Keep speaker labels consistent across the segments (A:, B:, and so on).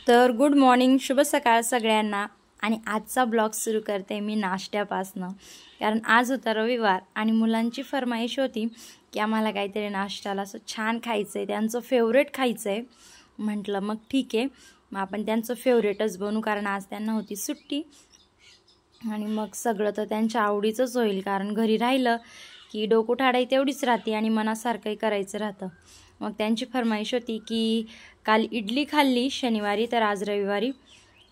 A: तर good morning, शुभ सकाळ सगळ्यांना। आणि आजचा ब्लॉग सुरू करते मी नाश्त्यापासनं, कारण आज होता रविवार आणि मुलांची फरमाईश होती की आम्हाला काहीतरी नाश्त्याला असं छान खायचं आहे, त्यांचं फेवरेट खायचं आहे। म्हटलं मग ठीक आहे, मग आपण त्यांचं फेवरेटच बनवू, कारण आज त्यांना होती सुट्टी आणि मग सगळं तर त्यांच्या आवडीचंच होईल, कारण घरी राहिलं की डोकं ठाडाई तेवढीच राहते आणि मनासारखंही करायचं राहतं। मग त्यांची फरमाईश होती की काल इडली खाल्ली शनिवारी, तर आज रविवारी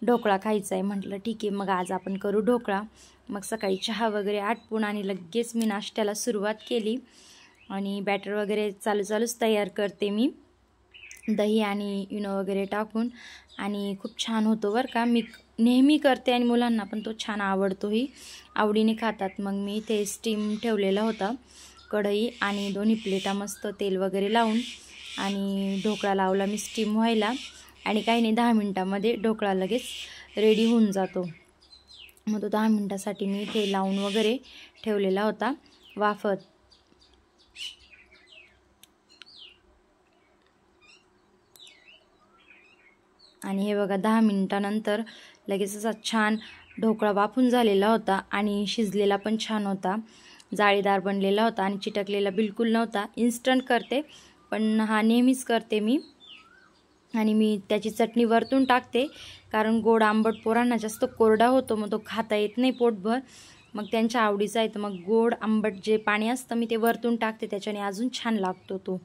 A: ढोकळा खायचा आहे। म्हटलं ठीक आहे, मग आज आपण करू ढोकळा। मग सकाळी चहा वगैरे आटपून आणि लगेच मी नाश्त्याला सुरुवात केली आणि बॅटर वगैरे चालूच तयार करते मी, दही आणि इनो वगैरे टाकून, आणि खूप छान होतो बरं का। मी नेहमी करते आणि मुलांना पण तो छान आवडतोही, आवडीने खातात। मग मी इथे स्टीम ठेवलेला होता कढई आणि दोन्ही प्लेटा मस्त तेल वगैरे लावून, आणि ढोकळा लावला मी स्टीम व्हायला, आणि काही नाही 10 मिनटामध्ये ढोकळा लगेच रेडी होऊन जातो। मग तो 10 मिनटासाठी मी इथे लावून वगैरे ठेवलेला होता वाफत। आणि हे बघा 10 मिनिटानंतर लगेच असा छान ढोकळा वाफून झालेला होता आणि शिजलेला पण छान होता, जाळीदार बनलेला होता आणि चिटकलेला बिलकुल नव्हता। इन्स्टंट करते पण हा नेहमीच करते मी, आणि मी त्याची चटणी वरतून टाकते, कारण गोड आंबट पोरांना जास्त कोरडा होतो, मग तो खाता येत नाही पोटभर, मग त्यांच्या आवडीचा आहे, तर मग गोड आंबट जे पाणी असतं मी ते वरतून टाकते, त्याच्याने अजून छान लागतो तो।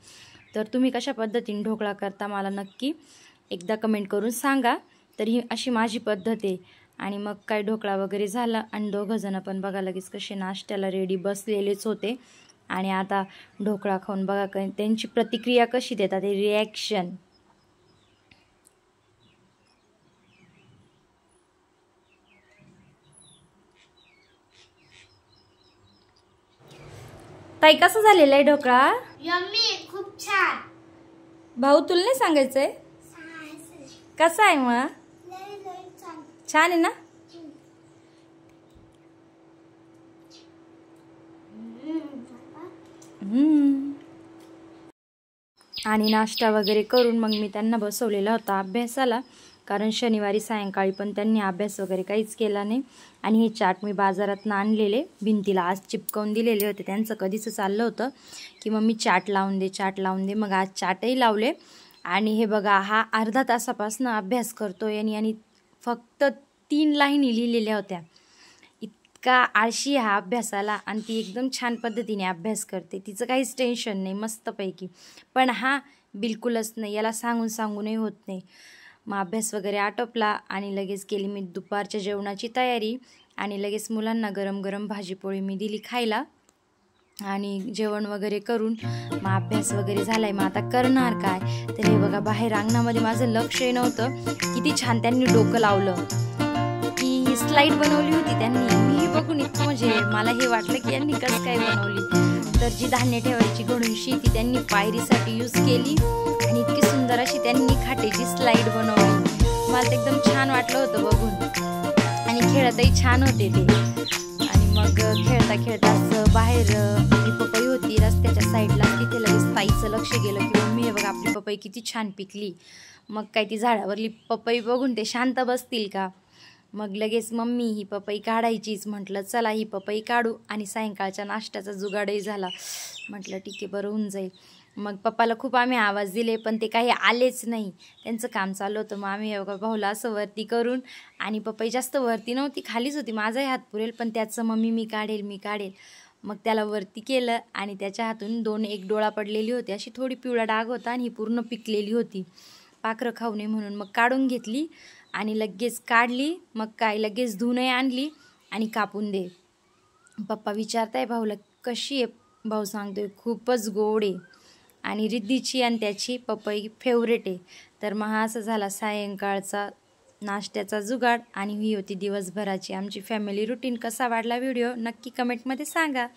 A: तर तुम्ही कशा पद्धतीने ढोकळा करता मला नक्की एकदा कमेंट करून सांगा। तर ही अशी माझी पद्धत आहे। आणि मग काय ढोकळा वगैरे झाला आणि दोघंजणं पण बघा लगेच कसे नाश्त्याला रेडी बसलेलेच होते, आणि आता ढोकळा खाऊन बघा त्यांची प्रतिक्रिया कशी देतात, ते रिॲक्शन। ताई कसा झालेला आहे ढोकळा?
B: यम्मी, खूप छान।
A: भाऊ तुला नाही सांगायचंय कसा आहे? मग छान आहे ना? आणि नाश्ता वगैरे करून मग मी त्यांना बसवलेला होता अभ्यासाला, कारण शनिवारी सायंकाळी पण त्यांनी अभ्यास वगैरे काहीच केला नाही। आणि हे चाट मी बाजारातून आणलेले, भिंतीला आज चिपकवून दिलेले होते, त्यांचं कधीच चाललं होतं की मम्मी चाट लावून दे, चाट लावून दे। मग आज चाटही लावले, आणि हे बघा हा अर्धा तासापासून अभ्यास करतोय, आणि फक्त 3 लाईनी लिहिलेल्या होत्या। इतका आळशी हा अभ्यासाला, आणि ती एकदम छान पद्धतीने अभ्यास करते, तिचं काहीच टेन्शन नाही मस्तपैकी। पण हा बिलकुलच नाही, याला सांगूनही होत नाही। मग अभ्यास वगैरे आटोपला आणि लगेच केली मी दुपारच्या जेवणाची तयारी, आणि लगेच मुलांना गरम गरम भाजीपोळी मी दिली खायला, आणि जेवण वगैरे करून मग अभ्यास वगैरे झालाय। मग आता करणार काय, तर हे बघा बाहेर अंगणामध्ये माझं लक्षही नव्हतं, किती छान त्यांनी डोकं लावलं, की स्लाईड बनवली होती त्यांनी। मी बघून इतकं म्हणजे मला हे वाटलं की यांनी कसं काय बनवली। तर जी धान्य ठेवायची घडूनशी ती त्यांनी पायरीसाठी यूज केली, आणि इतकी सुंदर अशी त्यांनी खाटेची स्लाईड बनवली। मला ते एकदम छान वाटलं होतं बघून, आणि खेळतही छान होते ते। आणि मग खेळता असं बाहेर आपली पपई होती रस्त्याच्या साईडला, तिथे लगेच ताईचं लक्ष गेलं की मम्मी हे बघा आपली पपई किती छान पिकली। मग काय ती झाडावरली पपई बघून ते शांत बसतील का? मग लगेच मम्मी ही पपई काढायचीच, म्हटलं चला ही पपई काढू, आणि सायंकाळच्या नाश्त्याचा जुगाडही झाला। म्हटलं ठीक आहे, बरं होऊन जाईल। मग पप्पाला खूप आम्ही आवाज दिले, पण ते काही आलेच नाही, त्यांचं काम चालू होतं। मग आम्ही भाऊला असं वरती करून, आणि पपई जास्त वरती नव्हती, खालीच होती, माझाही हात पुरेल, पण त्याचं मम्मी मी काढेल। मग त्याला वरती केलं, आणि त्याच्या हातून एक डोळा पडलेली होती, अशी थोडी पिवळा डाग होता, आणि ही पूर्ण पिकलेली होती, पाखरं खाऊ नये म्हणून। मग काढून घेतली आणि लगेच काढली, मग काय लगेच धुवूनही आणली आणि कापून दे। पप्पा विचारताय भाऊला कशी आहे, भाऊ सांगतोय खूपच गोड आहे, आणि रिद्धीची आणि त्याची पपई फेवरेट आहे। तर मग हा असं झाला सायंकाळचा नाश्त्याचा जुगाड, आणि ही होती दिवसभराची आमची फॅमिली रुटीन। कसा वाटला व्हिडिओ नक्की कमेंटमध्ये सांगा।